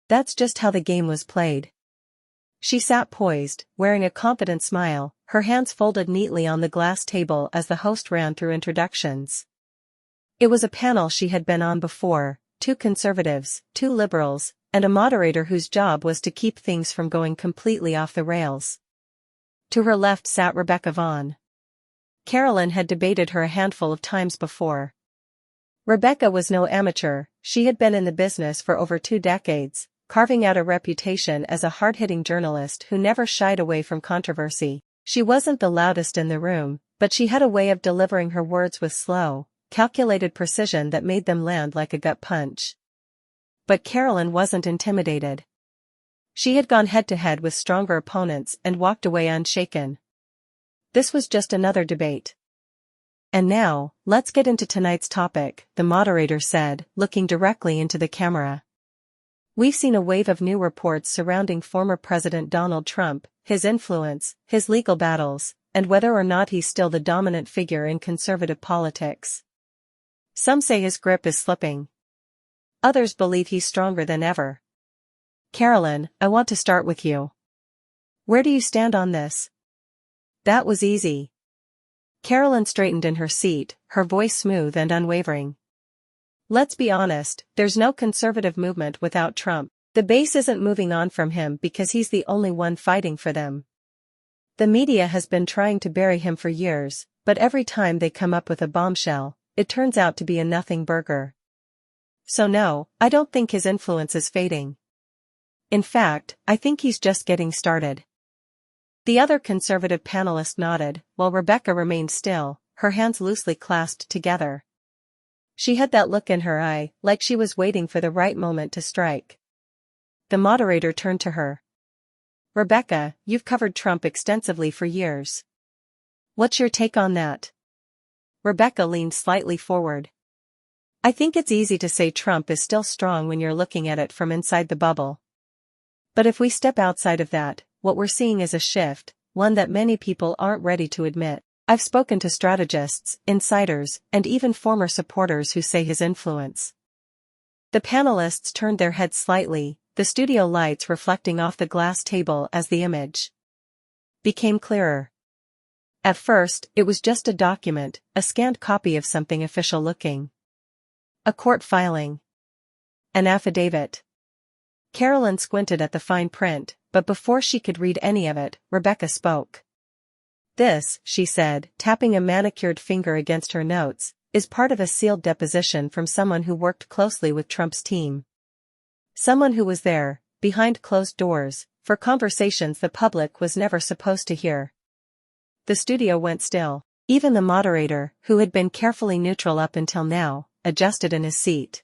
That's just how the game was played. She sat poised, wearing a confident smile, her hands folded neatly on the glass table as the host ran through introductions. It was a panel she had been on before, 2 conservatives, 2 liberals, and a moderator whose job was to keep things from going completely off the rails. To her left sat Rebecca Vaughn. Karoline had debated her a handful of times before. Rebecca was no amateur, she had been in the business for over 2 decades, carving out a reputation as a hard-hitting journalist who never shied away from controversy. She wasn't the loudest in the room, but she had a way of delivering her words with slow, calculated precision that made them land like a gut punch. But Karoline wasn't intimidated. She had gone head-to-head with stronger opponents and walked away unshaken. This was just another debate. And now, let's get into tonight's topic, the moderator said, looking directly into the camera. We've seen a wave of new reports surrounding former President Donald Trump, his influence, his legal battles, and whether or not he's still the dominant figure in conservative politics. Some say his grip is slipping. Others believe he's stronger than ever. Karoline, I want to start with you. Where do you stand on this? That was easy. Karoline straightened in her seat, her voice smooth and unwavering. Let's be honest, there's no conservative movement without Trump. The base isn't moving on from him because he's the only one fighting for them. The media has been trying to bury him for years, but every time they come up with a bombshell, it turns out to be a nothing burger. So no, I don't think his influence is fading. In fact, I think he's just getting started. The other conservative panelist nodded, while Rebecca remained still, her hands loosely clasped together. She had that look in her eye, like she was waiting for the right moment to strike. The moderator turned to her. Rebecca, you've covered Trump extensively for years. What's your take on that? Rebecca leaned slightly forward. I think it's easy to say Trump is still strong when you're looking at it from inside the bubble. But if we step outside of that, what we're seeing is a shift, one that many people aren't ready to admit. I've spoken to strategists, insiders, and even former supporters who say his influence. The panelists turned their heads slightly, the studio lights reflecting off the glass table as the image became clearer. At first, it was just a document, a scanned copy of something official looking. A court filing. An affidavit. Karoline squinted at the fine print, but before she could read any of it, Rebecca spoke. This, she said, tapping a manicured finger against her notes, is part of a sealed deposition from someone who worked closely with Trump's team. Someone who was there, behind closed doors, for conversations the public was never supposed to hear. The studio went still. Even the moderator, who had been carefully neutral up until now, adjusted in his seat.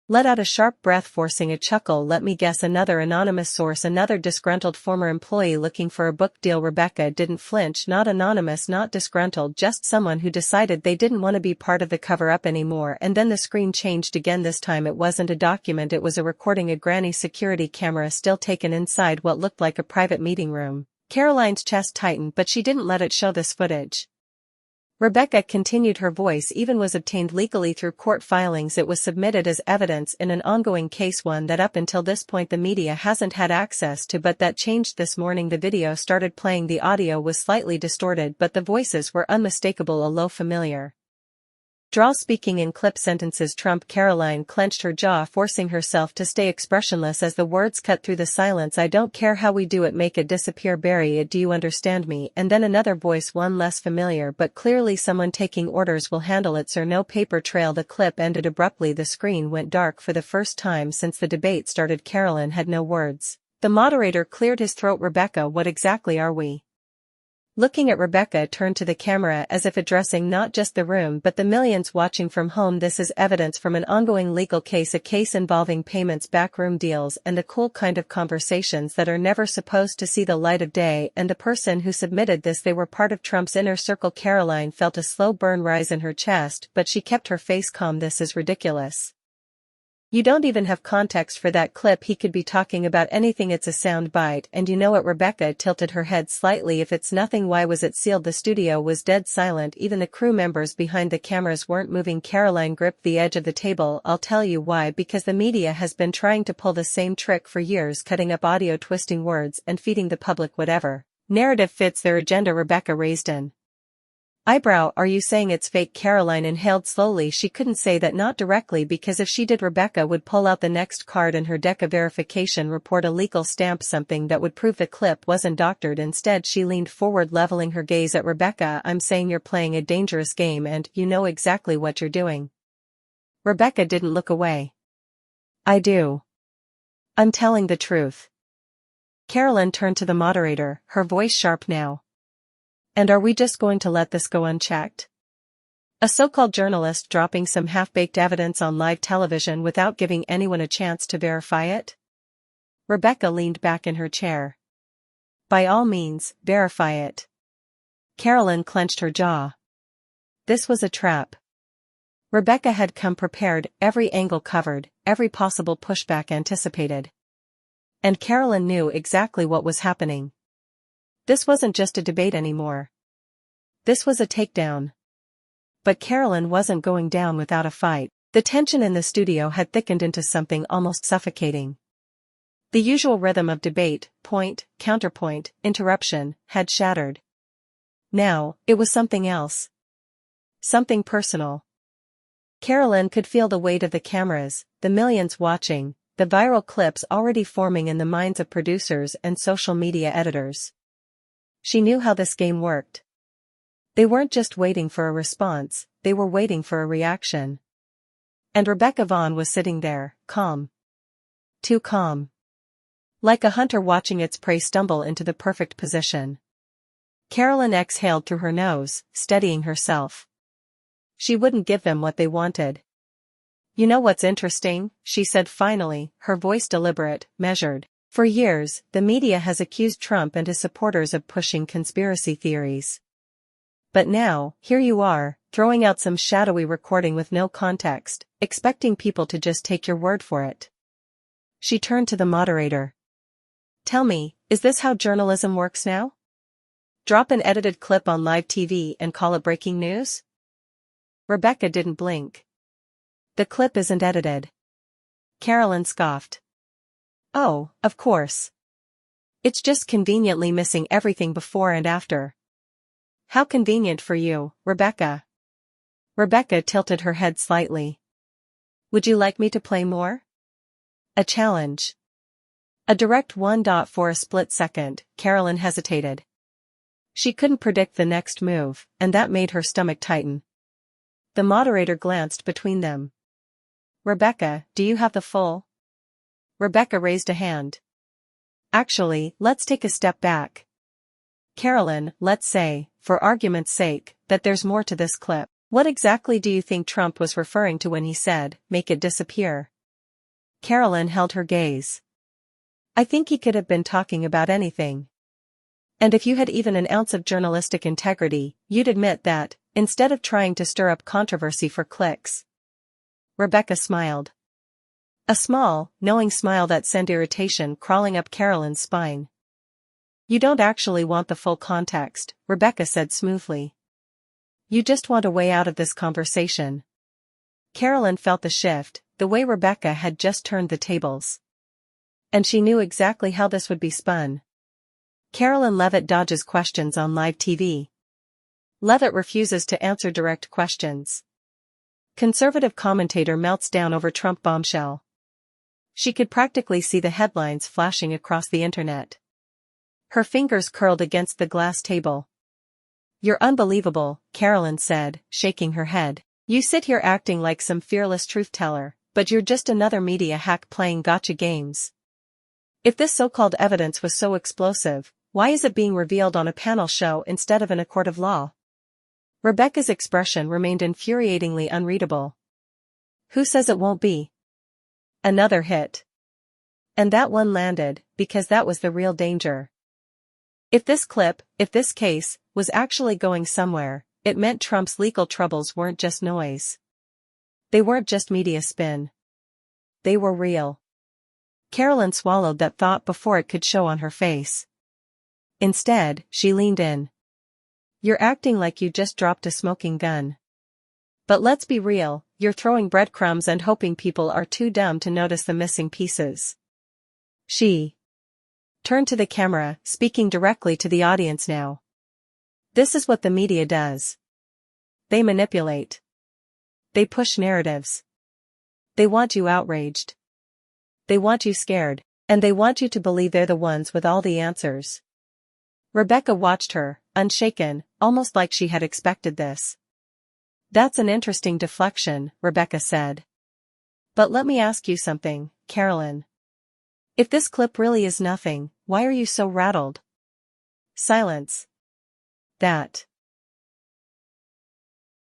Let out a sharp breath, forcing a chuckle. Let me guess, another anonymous source, another disgruntled former employee looking for a book deal. Rebecca didn't flinch. Not anonymous, not disgruntled, just someone who decided they didn't want to be part of the cover-up anymore. And then the screen changed again. This time it wasn't a document, it was a recording, a granny security camera still taken inside what looked like a private meeting room. Karoline's chest tightened, but she didn't let it show this footage. Rebecca continued, her voice even was obtained legally through court filings. It was submitted as evidence in an ongoing case, one that up until this point the media hasn't had access to, but that changed this morning. The video started playing, the audio was slightly distorted but the voices were unmistakable, a low familiar drawl speaking in clip sentences. Trump. Karoline clenched her jaw, forcing herself to stay expressionless as the words cut through the silence. I don't care how we do it, make it disappear, bury it, do you understand me? And then another voice, one less familiar but clearly someone taking orders. Will handle it, sir. No paper trail. The clip ended abruptly. The screen went dark for the first time since the debate started. Karoline had no words. The moderator cleared his throat. Rebecca, what exactly are we looking at? Rebecca turned to the camera as if addressing not just the room but the millions watching from home. This is evidence from an ongoing legal case, a case involving payments, backroom deals, and the cool kind of conversations that are never supposed to see the light of day. And the person who submitted this, they were part of Trump's inner circle. Karoline felt a slow burn rise in her chest, but she kept her face calm. This is ridiculous. You don't even have context for that clip. He could be talking about anything. It's a sound bite, and you know it. Rebecca tilted her head slightly. If it's nothing, why was it sealed? The studio was dead silent. Even the crew members behind the cameras weren't moving. Karoline gripped the edge of the table. I'll tell you why. Because the media has been trying to pull the same trick for years, cutting up audio, twisting words, and feeding the public whatever narrative fits their agenda. Rebecca raised an eyebrow. Are you saying it's fake? Karoline inhaled slowly. She couldn't say that, not directly, because if she did, Rebecca would pull out the next card in her deck, a verification report, a legal stamp, something that would prove the clip wasn't doctored. Instead, she leaned forward, leveling her gaze at Rebecca. I'm saying you're playing a dangerous game, and you know exactly what you're doing. Rebecca didn't look away. I do. I'm telling the truth. Karoline turned to the moderator, her voice sharp now. And are we just going to let this go unchecked? A so-called journalist dropping some half-baked evidence on live television without giving anyone a chance to verify it? Rebecca leaned back in her chair. By all means, verify it. Karoline clenched her jaw. This was a trap. Rebecca had come prepared, every angle covered, every possible pushback anticipated. And Karoline knew exactly what was happening. This wasn't just a debate anymore. This was a takedown. But Karoline wasn't going down without a fight. The tension in the studio had thickened into something almost suffocating. The usual rhythm of debate, point, counterpoint, interruption, had shattered. Now, it was something else. Something personal. Karoline could feel the weight of the cameras, the millions watching, the viral clips already forming in the minds of producers and social media editors. She knew how this game worked. They weren't just waiting for a response, they were waiting for a reaction. And Rebecca Vaughn was sitting there, calm. Too calm. Like a hunter watching its prey stumble into the perfect position. Karoline exhaled through her nose, steadying herself. She wouldn't give them what they wanted. You know what's interesting, she said finally, her voice deliberate, measured. For years, the media has accused Trump and his supporters of pushing conspiracy theories. But now, here you are, throwing out some shadowy recording with no context, expecting people to just take your word for it. She turned to the moderator. Tell me, is this how journalism works now? Drop an edited clip on live TV and call it breaking news? Rebecca didn't blink. The clip isn't edited. Karoline scoffed. Oh, of course. It's just conveniently missing everything before and after. How convenient for you, Rebecca. Rebecca tilted her head slightly. Would you like me to play more? A challenge. A direct one. For a split second, Karoline hesitated. She couldn't predict the next move, and that made her stomach tighten. The moderator glanced between them. Rebecca, do you have the full? Rebecca raised a hand. Actually, let's take a step back. Karoline, let's say, for argument's sake, that there's more to this clip. What exactly do you think Trump was referring to when he said, make it disappear? Karoline held her gaze. I think he could have been talking about anything. And if you had even an ounce of journalistic integrity, you'd admit that, instead of trying to stir up controversy for clicks. Rebecca smiled. A small, knowing smile that sent irritation crawling up Karoline's spine. You don't actually want the full context, Rebecca said smoothly. You just want a way out of this conversation. Karoline felt the shift, the way Rebecca had just turned the tables. And she knew exactly how this would be spun. Karoline Leavitt dodges questions on live TV. Leavitt refuses to answer direct questions. Conservative commentator melts down over Trump bombshell. She could practically see the headlines flashing across the internet. Her fingers curled against the glass table. You're unbelievable, Karoline said, shaking her head. You sit here acting like some fearless truth-teller, but you're just another media hack playing gotcha games. If this so-called evidence was so explosive, why is it being revealed on a panel show instead of in a court of law? Rebecca's expression remained infuriatingly unreadable. Who says it won't be? Another hit. And that one landed, because that was the real danger. If this clip, if this case, was actually going somewhere, it meant Trump's legal troubles weren't just noise. They weren't just media spin. they were real. Karoline swallowed that thought before it could show on her face. Instead, she leaned in. You're acting like you just dropped a smoking gun. But let's be real, you're throwing breadcrumbs and hoping people are too dumb to notice the missing pieces. She turned to the camera, speaking directly to the audience now. This is what the media does. They manipulate. They push narratives. They want you outraged. They want you scared, and they want you to believe they're the ones with all the answers. Rebecca watched her, unshaken, almost like she had expected this. That's an interesting deflection, Rebecca said. But let me ask you something, Karoline. If this clip really is nothing, why are you so rattled? Silence. That